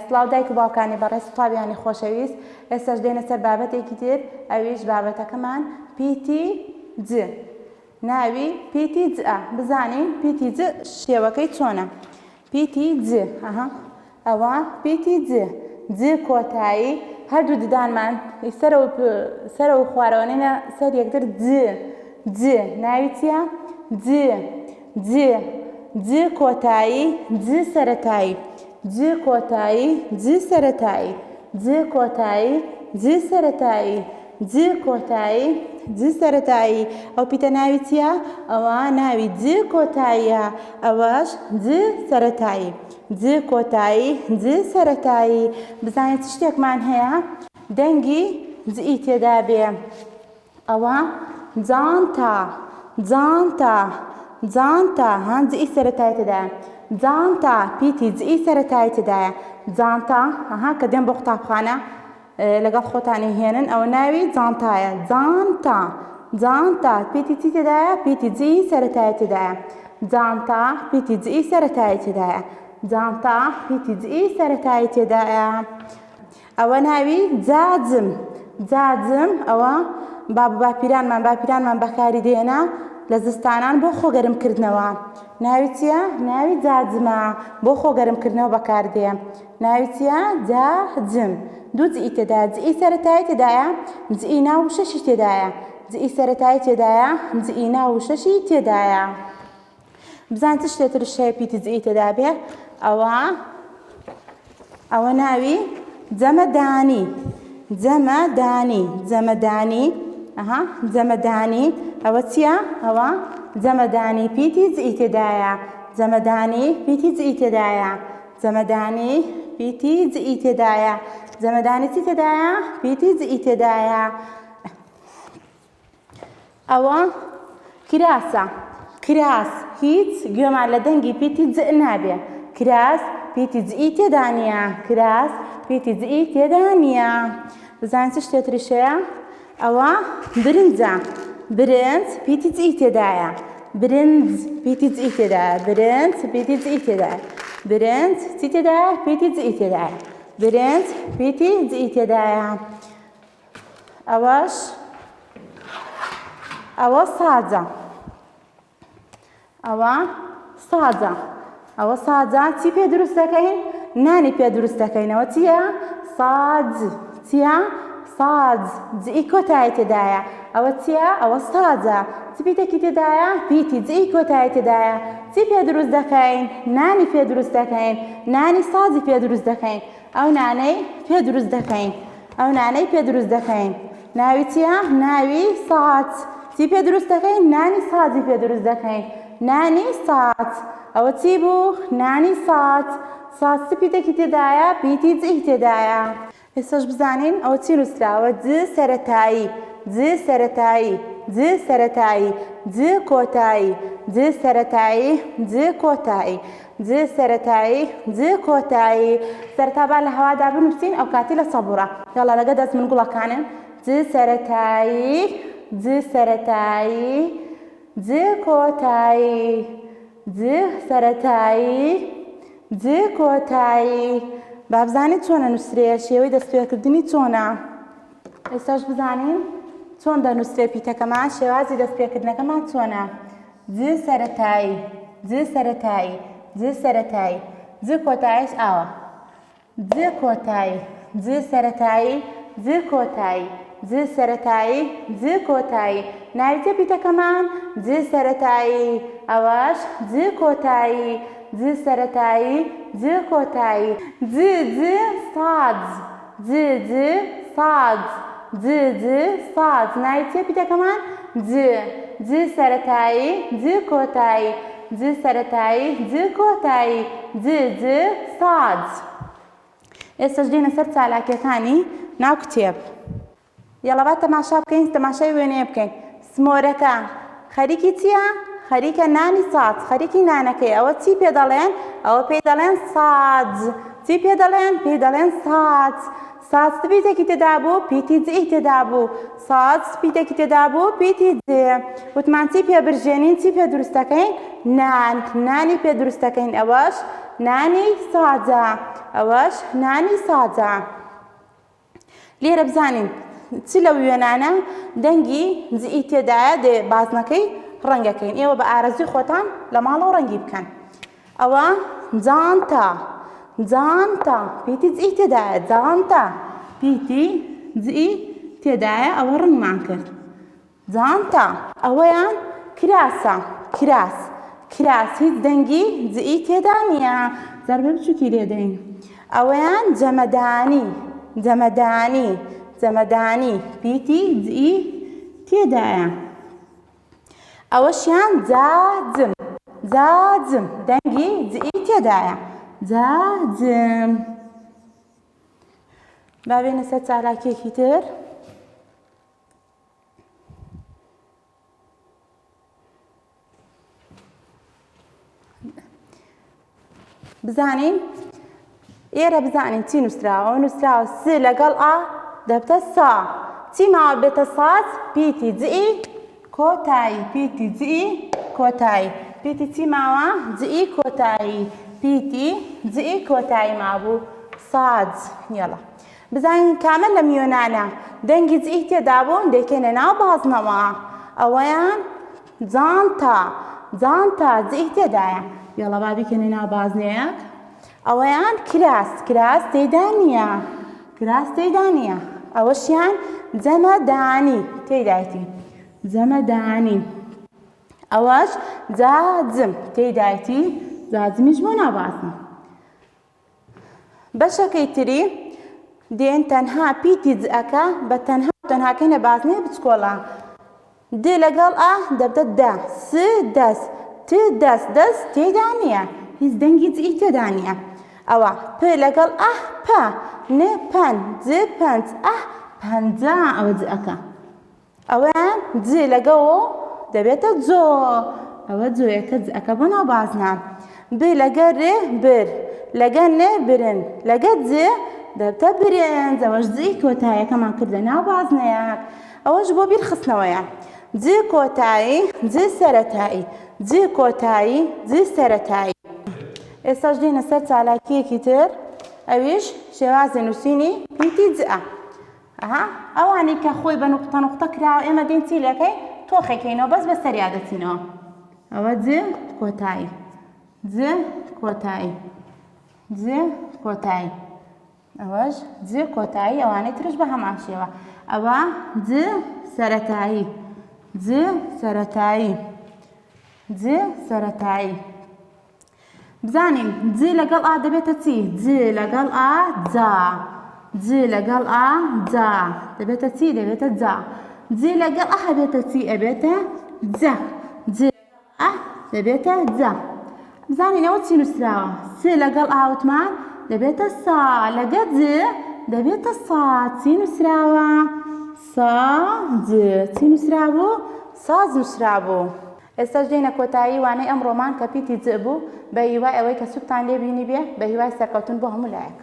سڵاو دایک و باوکانی بەڕێز سڵاویانی خۆشەویست ئێستاش دێنە سەر بابەتێکی تر ئەویش بابەتەکەمان پیتی ج ناوی پیتی جە بزانین پیتی ج شێوەکەی چۆنە پیتی ج ئەوە پیتی ج ج کۆتایی هەردوو ددانمان سەرە و خوارەوەنینە سەر یەکتر ج ناوی چییە ج ج کۆتایی ج سەرەتایی ج کۆتایی ج سەرەتایی ج کۆتایی ج سەرەتایی ج کۆتایی ج سەرەتایی ئەو پیتە ناوی چییە ئەوە ناوی ج کۆتاییە ئەوەش ج سەرەتایی ج کۆتایی ج سەرەتایی بزانێت چ شتێکمان هەیە دەنگی جئی تێدا بێ ئەوە جانتا جانتا جانتا جئی سەرەتایی تێدایە جانتا پیتی جئی سەرەتایی تێدایە جانتا کە دێن بۆ قوتابخانە لەگەڵ خۆتانی هێنن ئەوە ناوی جانتایە جانتا جانتا پیتی چی تێدایە پیتی جئی سەرەتایی تێدایە جانتا پیتی جئی سەرەتایی تێدایە جانتا پیتی جئی سەرەتایی تێدایە ئەوە ناوی جاجم جاجم ئەوە باپیرانمان بەکاری دێنا لە زستانان بۆ خۆگەرمکردنەوە ناوی چییە ناوی جاجمە بۆ خۆگەرمکردنەوە بەکاردێ ناوی چییە جاجم دوو جئی تێدایە جئی سەرەتایی تێدایە جئی ناو و شەشی تێدایە جئی سەرەتایی تێدایە جئی ناو و شەشی تێدایە بزان چ شتێترش هەیە پیتی جئی تێدا بێ ئەوە ناوی جەمەدانی جەمەدانی جەمەدانی جەمەدانی ئەوە چییە ئەوە جەمەدانی پیتی جئی تێدایە جەمەدانی پیتی جئی تێدایە جەمەدانی پیتی جئی تێدایە جەمەدانی چی تێدایە پیتی جئی تێدایە ئەوە کراسە کراس هیچ گوێمان لە دەنگی پیتی ج نابێ کراس پیتی جئی تێدا نییە کراس پیتی جئی تێدا نییە بزانین چ شتێتریش هەیە ئەوە برنجە برنج پیتی جئی تێدایە برنج پیتی جئی تێدایە برنج پیتی جئی تێدایە برنج چی تێدایە پیتی جئی تێدایە برنج پیتی جئی تێدایە ئەوە سازە ئەوە سازە چی پێ دروست دەکەین نانی پێ دروست دەکەینەوە چییە ساز چییە ساز جئی کۆتایی تێدایە ئەوە چییە ئەوە سازە چ پیتێکی تێدایە پیتی جئی کۆتایی تێدایە چی پێ دروست دەکەین نانی پێ دروست دەکەین نانی سازی پێ دروست دەکەین ئەو نانەی پێ دروست دەکەین ئەو نانەی پێ دروست دەکەین ناوی چییە ناوی ساز چی پێ دروست دەکەین نانی سازی پێ دروست دەکەین نانی ساز ئەوە چی بوو نانی ساز ساز چ پیتێکی تێدایە پیتی جئی تێدایە ئێستاش بزانین ئەوە چی نووسراوە ج سەرەتایی ج سەرەتایی ج سەرەتایی ج کۆتایی ج سەرەتایی ج کۆتایی ج سەرەتایی ج کۆتایی سەرەتا با لە هەوادا بنووسین ئەو کاتی لە سەبوورە یاڵا لەگە دەست من گوڵەکانن ج سەرەتایی ج سەرەتایی ج کۆتایی ج سەرەتایی ج کۆتایی با بزانین چۆنە نووسرێ شێوەی دەستپێکردنی چۆنە ئێستاش بزانین چۆن دەنووسرێ پیتەکەمان شێوازی دەستپێکردنەکەمان چۆنە ج سەرەتایی ج سەرەتایی ج سەرەتایی ج کۆتاییش ئاوە ج کۆتایی ج سەرەتایی ج کۆتایی ج سەرەتایی ج کۆتایی ناوی چێ پیتەکەمان ج سەرەتایی ئەوەش ج کۆتایی ج سەرەتایی ج کۆتایی ج ساز ج ساز ج ساز ناوی چێ پیتەکەمان ج سەرەتایی ج کۆتایی ج سەرەتایی ج کۆتایی ج ساز ئێستاش دێنە سەر چالاکیەکانی ناو کتێب یاڵا با تەماشا بکەین تەماشای وێنەیە بکەین سمۆرەکە خەریکی چییە خەریکە نانی ساز خەریکی نانەکەی ئەوە چی پێ دەڵێن ئەوە پێی دەڵێن ساز چی پێ دەڵێن پێی دەڵێن ساز ساز پیتێکی تێدا بوو پیتی جئی تێدا بوو ساز پیتێکی تێدا بوو پیتی جێ وتمان چی پێ برژێنین چی پێ دروست دەکەین نانی پێ دروست دەکەین ئەوەش نانی سازە ئەوەش نانی سازە لێرە بزانین چ لەو وێنانە دەنگی جئی تێدایە دێ بازنەکەی ڕەنگەکەین ئێوە بە ئارەزوی خۆتان لە ماڵەوە ڕەنگی بکەن ئەوە جانتە جانتە پیتی جئی تێدایە جانتە پیتی جئی تێدایە ئەوە ڕەنگمان کرد جانتە ئەوەیان کراسە کراس کراس هیچ دەنگی جئی تێدا نییە زەربە بچووکی لێدەین ئەوەیان جەمەدانی جەمەدانی جەمەدانی پیتی جئی تێدایە ئەوەشیان جاجم جاجم دەنگی جئی تێدایە جاجم با بێنە سەر چالاکیەکی تر بزانین ئێرە بزانین چی نووسراوە نووسراوە س لەگەڵ ئا دەبتە سا چی ماوە بێتە ساز پیتی جئی کۆتایی پیتی جئی کۆتایی پیتی چی ماوە جئی کۆتایی پیتی جئی کۆتایی مابوو ساز یەڵە بزانین کامە لە میۆنانە دەنگی جئی تێدا بوون دەیکەنە ناو بازنەوە ئەوەیان جانتە جانتە جئی تێدایە یاڵا با بیکەنە ناو بازنەیەک ئەوەیان کراس کراس تێیدا نییە کراس تێیدا نییە ئەوەشیان جەمەدانی تێیدایەتی جەمەدانی ئەوەش جاجم تێیدایەتی جاجمیش بۆ ناو بازنە بەشەکەی تری دێن تەنها پیتی جەکە بە تەنها تەنهاکەنە بازنەیە بچکۆڵە د لەگەڵ ئا دەبتە دە س دەست ت دەست دەست تێدا نییە هیچ دەنگی جئی تێدا نییە ئەوە پ لەگەڵ ئە پ ن پەن ج پەنج ئە پەنجا ئەوە جەکە ئەوەیان ج لەگەڵ دەبێتە جۆ ئەوە جۆیەکە جەکە بۆ ناو بازنە ب لەگە ر بر لەگە ن برن لەگە ج دەبتە برنج ئەوەش جئی کۆتاییەکەمان کرد لە ناو بازنەیەک ئەوەش بۆ بیرخستنەوەیە ج کۆتایی ج سەرەتایی ج کۆتایی ج سەرەتایی ئێستاش دێنە سەر چالاکیەکی تر ئەویش شێوازی نووسینی پیتی جئە ئەوانی کە خۆی بە نوقتە نوقتە کراوە ئێمە دێن چی لەکەی تۆخێکەینەوە بەس بە سەریا دەچینەوە ئەوە ج کۆتایی ج کۆتایی ج کۆتایی ئەوەش ج کۆتایی ئەوانەی ترش بە هەمان شێوە ئەوە ج سەرەتایی ج سەرەتایی ج سەرەتایی بزانین ج لەگەڵ ئا دەبێتە چی ج لەگەڵ ئا جا ج لەگەڵ ئا جا دەبێتە چی دەبێتە جا ج لەگەڵ ئا هەبێتە چی ئەبێتە جە ج ئا دەبێتە جە بزانین ئەوە چی نووسراوە س لەگەڵ ئا وتمان دەبێتە سا لەگە ج دەبێتە سا چی نووسراوە ساز چی نووسرابوو ساز نووسرابوو ئێستاش دێنە کۆتایی وانەی ئەمڕۆمان کە پیتی جە بوو بە هیوای ئەوەی کە سوودتان لێ بینی بێ بە هیوای سەرکەوتن بۆ هەموو لایەک